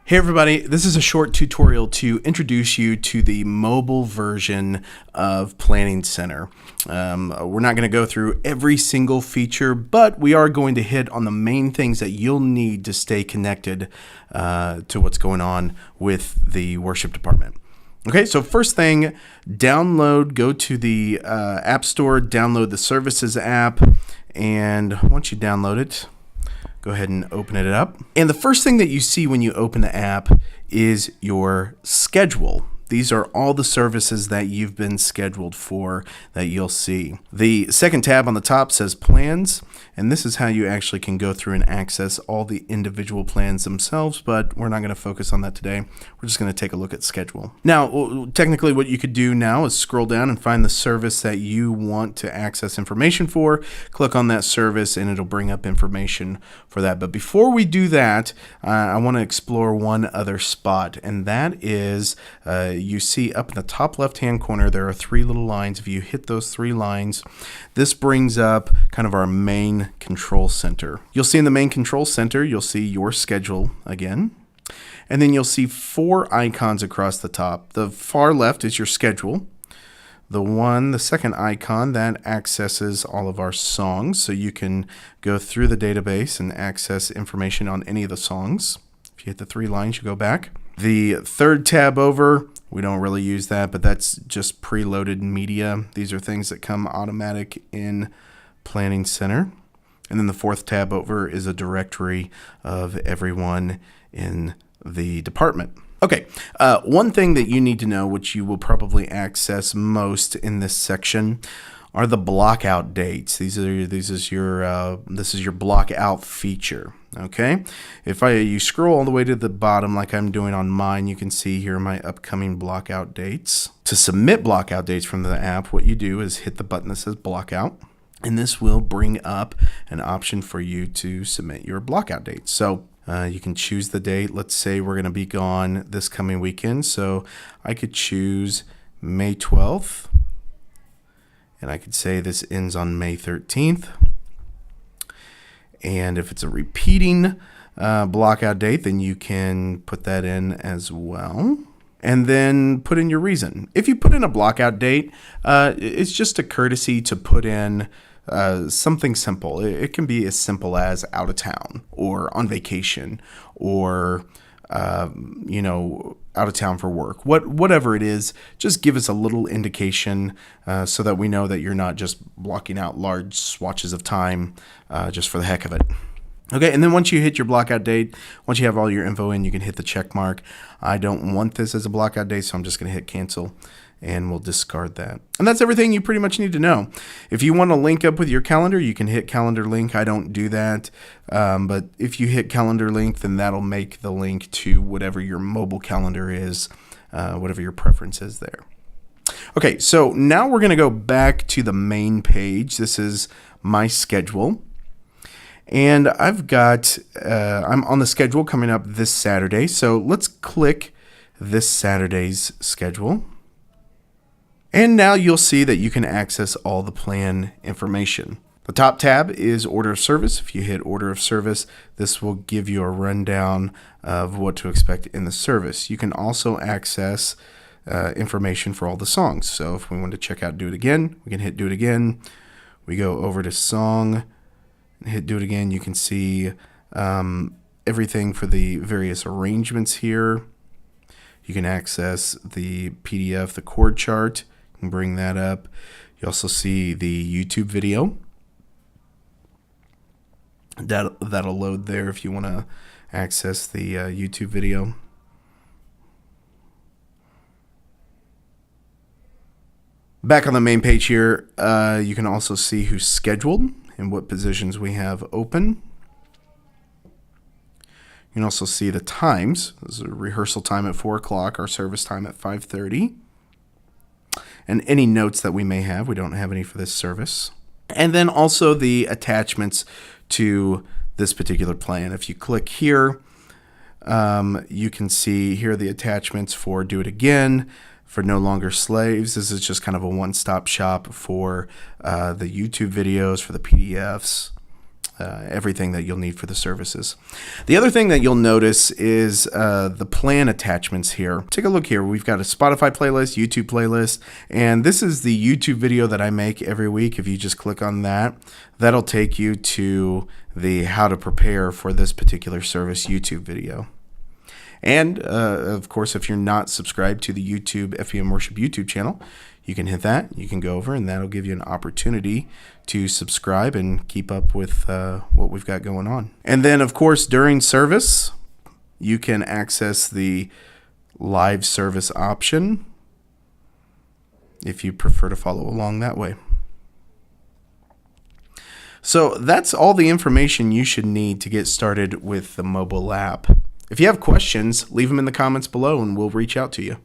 Hey everybody, this is a short tutorial to introduce you to the mobile version of Planning Center. We're not going to go through every single feature, but we are going to hit on the main things that you'll need to stay connected to what's going on with the worship department. Okay, so first thing, go to the App Store, download the Services app, and once you download it, go ahead and open it up. And the first thing that you see when you open the app is your schedule. These are all the services that you've been scheduled for that you'll see. The second tab on the top says Plans, and this is how you actually can go through and access all the individual plans themselves, but we're not going to focus on that today. We're just going to take a look at Schedule. Now, technically what you could do now is scroll down and find the service that you want to access information for. Click on that service and it'll bring up information for that. But before we do that, I want to explore one other spot, and that is you see up in the top left-hand corner, there are three little lines. If you hit those three lines, this brings up kind of our main control center. You'll see in the main control center, you'll see your schedule again. And then you'll see four icons across the top. The far left is your schedule. The second icon, that accesses all of our songs. So you can go through the database and access information on any of the songs. If you hit the three lines, you go back. The third tab over, we don't really use that, but that's just preloaded media. These are things that come automatic in Planning Center. And then the fourth tab over is a directory of everyone in the department. Okay, one thing that you need to know, which you will probably access most in this section, are the block out dates. This is your block out feature. Okay, if you scroll all the way to the bottom like I'm doing on mine, you can see here my upcoming block out dates. To submit block out dates from the app, what you do is hit the button that says block out, and this will bring up an option for you to submit your block out dates. So you can choose the date. Let's say we're going to be gone this coming weekend, so I could choose May 12th. And I could say this ends on May 13th. And if it's a repeating blockout date, then you can put that in as well. And then put in your reason. If you put in a blockout date, it's just a courtesy to put in something simple. It can be as simple as out of town or on vacation or out of town for work. Whatever it is, just give us a little indication so that we know that you're not just blocking out large swatches of time just for the heck of it. Okay, and then once you hit your blockout date, once you have all your info in, you can hit the check mark. I don't want this as a blockout date, so I'm just going to hit cancel, and we'll discard that. And that's everything you pretty much need to know. If you want to link up with your calendar, you can hit calendar link. I don't do that, but if you hit calendar link, then that'll make the link to whatever your mobile calendar is, whatever your preference is there. Okay, so now we're going to go back to the main page. This is my schedule. And I've got, I'm on the schedule coming up this Saturday. So let's click this Saturday's schedule. And now you'll see that you can access all the plan information. The top tab is Order of Service. If you hit Order of Service, this will give you a rundown of what to expect in the service. You can also access information for all the songs. So if we want to check out Do It Again, we can hit Do It Again. We go over to Song, hit Do It Again. You can see everything for the various arrangements here. You can access the PDF, the chord chart. You can bring that up. You also see the YouTube video. That'll load there if you want to access the YouTube video. Back on the main page here, you can also see who's scheduled and what positions we have open. You can also see the times. This is a rehearsal time at 4 o'clock, our service time at 5:30. And any notes that we may have. We don't have any for this service. And then also the attachments to this particular plan. If you click here, you can see here are the attachments for Do It Again, for No Longer Slaves. This is just kind of a one-stop shop for the YouTube videos, for the PDFs, everything that you'll need for the services. The other thing that you'll notice is the plan attachments here. Take a look here. We've got a Spotify playlist, YouTube playlist, and this is the YouTube video that I make every week. If you just click on that, that'll take you to the how to prepare for this particular service YouTube video. And of course, if you're not subscribed to the YouTube FEM Worship YouTube channel, you can hit that. You can go over, and that'll give you an opportunity to subscribe and keep up with what we've got going on. And then, of course, during service, you can access the live service option if you prefer to follow along that way. So that's all the information you should need to get started with the mobile app. If you have questions, leave them in the comments below and we'll reach out to you.